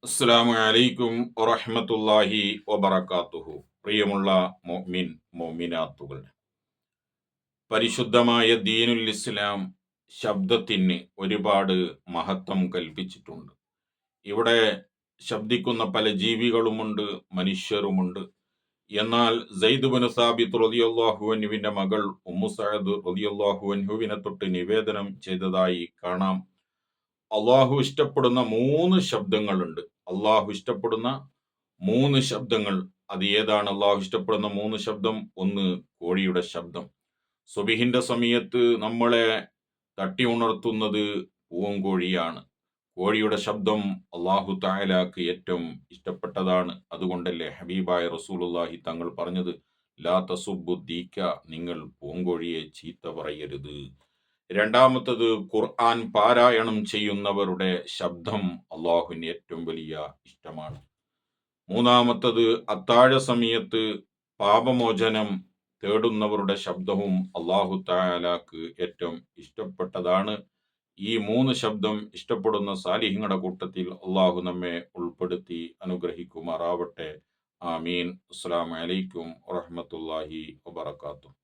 അസ്സലാമു അലൈക്കും വറഹ്മത്തുള്ളാഹി വബറകാതുഹു. പ്രിയമുള്ള മോമിനാത്തുകൾ, പരിശുദ്ധമായ ദീനുൽ ഇസ്ലാം ശബ്ദത്തിന് ഒരുപാട് മഹത്വം കൽപ്പിച്ചിട്ടുണ്ട്. ഇവിടെ ശബ്ദിക്കുന്ന പല ജീവികളുമുണ്ട്, മനുഷ്യരുമുണ്ട്. എന്നാൽ സെയ്ദ് ബിൻ സാബിത്ത് റളിയല്ലാഹു അൻഹുവിന്റെ മകൾ ഉമ്മു സഅദ് റളിയല്ലാഹു അൻഹുവിനെ തൊട്ട് നിവേദനം ചെയ്തതായി കാണാം. അള്ളാഹു ഇഷ്ടപ്പെടുന്ന മൂന്ന് ശബ്ദങ്ങളുണ്ട്. അള്ളാഹു ഇഷ്ടപ്പെടുന്ന മൂന്ന് ശബ്ദങ്ങൾ. അത് ഏതാണ് അള്ളാഹു ഇഷ്ടപ്പെടുന്ന മൂന്ന് ശബ്ദം? ഒന്ന്, കോഴിയുടെ ശബ്ദം. സുബഹിന്റെ സമയത്ത് നമ്മളെ തട്ടി ഉണർത്തുന്നത് പൂവൻകോഴിയാണ്. കോഴിയുടെ ശബ്ദം അള്ളാഹു തആലാക്ക് ഏറ്റവും ഇഷ്ടപ്പെട്ടതാണ്. അതുകൊണ്ടല്ലേ ഹബീബായ റസൂലുള്ളാഹി തങ്ങൾ പറഞ്ഞത്, ലാ തസുബ്ബു ദീക, നിങ്ങൾ പൂവൻകോഴിയെ ചീത്ത പറയരുത്. രണ്ടാമത്തത്, ഖുർആൻ പാരായണം ചെയ്യുന്നവരുടെ ശബ്ദം അള്ളാഹുവിന് ഏറ്റവും വലിയ ഇഷ്ടമാണ്. മൂന്നാമത്തത്, അത്താഴ സമയത്ത് പാപമോചനം തേടുന്നവരുടെ ശബ്ദവും അള്ളാഹു തആലാക്ക് ഏറ്റവും ഇഷ്ടപ്പെട്ടതാണ്. ഈ മൂന്ന് ശബ്ദം ഇഷ്ടപ്പെടുന്ന സാലിഹ്യങ്ങളുടെ കൂട്ടത്തിൽ അള്ളാഹു നമ്മെ ഉൾപ്പെടുത്തി അനുഗ്രഹിക്കുമാറാവട്ടെ. ആമീൻ. അസ്സലാമു അലൈക്കും വറഹ്മത്തുള്ളാഹി വബറകാതുഹു.